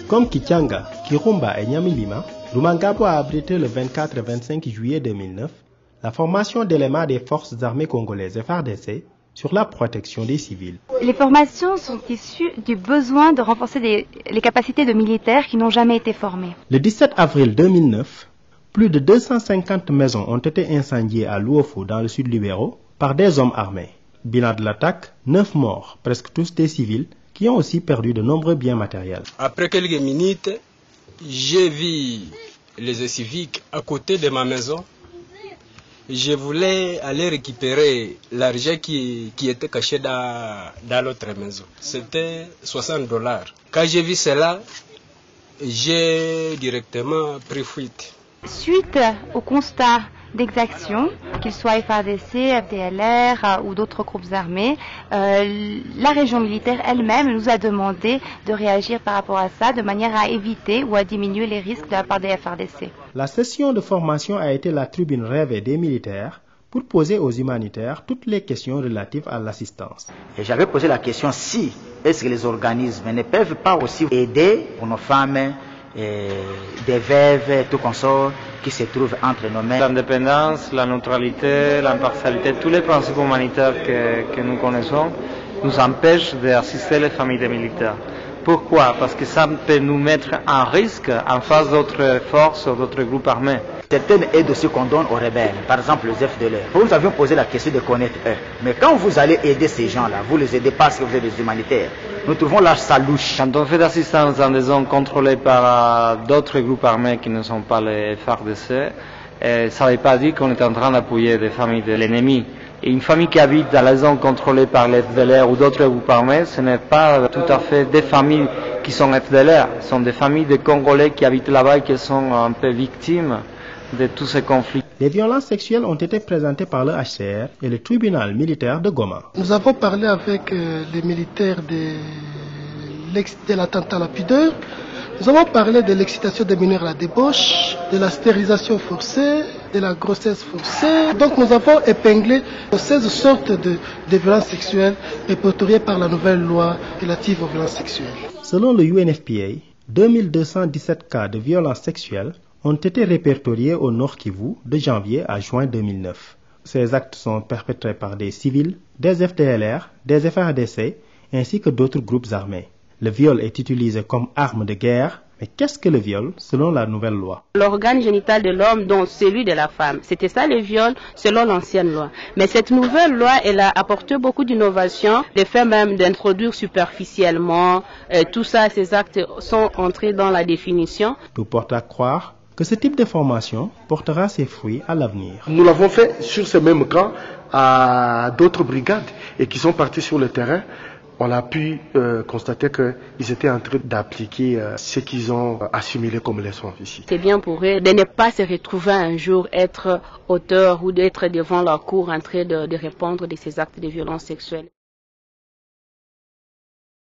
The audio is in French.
Comme Kichanga, Kirumba et Nyamilima, Rumangabo a abrité le 24 et 25 juillet 2009 la formation d'éléments des forces armées congolaises FARDC sur la protection des civils. Les formations sont issues du besoin de renforcer les capacités de militaires qui n'ont jamais été formés. Le 17 avril 2009, plus de 250 maisons ont été incendiées à Luofu dans le sud Lubero par des hommes armés. Bilan de l'attaque, 9 morts, presque tous des civils, qui ont aussi perdu de nombreux biens matériels. Après quelques minutes, j'ai vu les civiques à côté de ma maison. Je voulais aller récupérer l'argent qui était caché dans l'autre maison. C'était $60. Quand j'ai vu cela, j'ai directement pris fuite. Suite au constat d'exactions, qu'ils soient FARDC, FDLR ou d'autres groupes armés, la région militaire elle-même nous a demandé de réagir par rapport à ça de manière à éviter ou à diminuer les risques de la part des FARDC. La session de formation a été la tribune rêvée des militaires pour poser aux humanitaires toutes les questions relatives à l'assistance. J'avais posé la question si est-ce que les organismes ne peuvent pas aussi aider pour nos femmes, des veuves et tout consort qui se trouvent entre nos mains. L'indépendance, la neutralité, l'impartialité, tous les principes humanitaires que nous connaissons nous empêchent d'assister les familles des militaires. Pourquoi? Parce que ça peut nous mettre en risque en face d'autres forces ou d'autres groupes armés. Certaines aides aussi qu'on donne aux rebelles, par exemple les FDLR. Nous nous avions posé la question de connaître eux. Mais quand vous allez aider ces gens-là, vous les aidez parce que vous êtes des humanitaires. Nous trouvons là ça louche. Quand on fait d'assistance dans des zones contrôlées par d'autres groupes armés qui ne sont pas les FARDC, ça ne veut pas dire qu'on est en train d'appuyer des familles de l'ennemi. Et une famille qui habite dans la zone contrôlée par les FDLR ou d'autres groupes armés, ce n'est pas tout à fait des familles qui sont FDLR. Ce sont des familles de Congolais qui habitent là-bas et qui sont un peu victimes de tous ces conflits. Les violences sexuelles ont été présentées par le HCR et le tribunal militaire de Goma. Nous avons parlé avec les militaires de l'attentat à la pudeur. Nous avons parlé de l'excitation des mineurs à la débauche, de la stérilisation forcée, de la grossesse forcée. Donc nous avons épinglé 16 sortes de violences sexuelles répertoriées par la nouvelle loi relative aux violences sexuelles. Selon le UNFPA, 2217 cas de violences sexuelles ont été répertoriés au Nord Kivu de janvier à juin 2009. Ces actes sont perpétrés par des civils, des FDLR, des FARDC ainsi que d'autres groupes armés. Le viol est utilisé comme arme de guerre, mais qu'est-ce que le viol selon la nouvelle loi? L'organe génital de l'homme, donc celui de la femme. C'était ça le viol selon l'ancienne loi. Mais cette nouvelle loi, elle a apporté beaucoup d'innovations, le fait même d'introduire superficiellement, tout ça, ces actes sont entrés dans la définition. Tout porte à croire que ce type de formation portera ses fruits à l'avenir. Nous l'avons fait sur ce même camp à d'autres brigades et qui sont partis sur le terrain. On a pu constater qu'ils étaient en train d'appliquer ce qu'ils ont assimilé comme leçon ici. C'est bien pour eux de ne pas se retrouver un jour être auteur ou d'être devant leur cour en train de répondre de ces actes de violence sexuelle.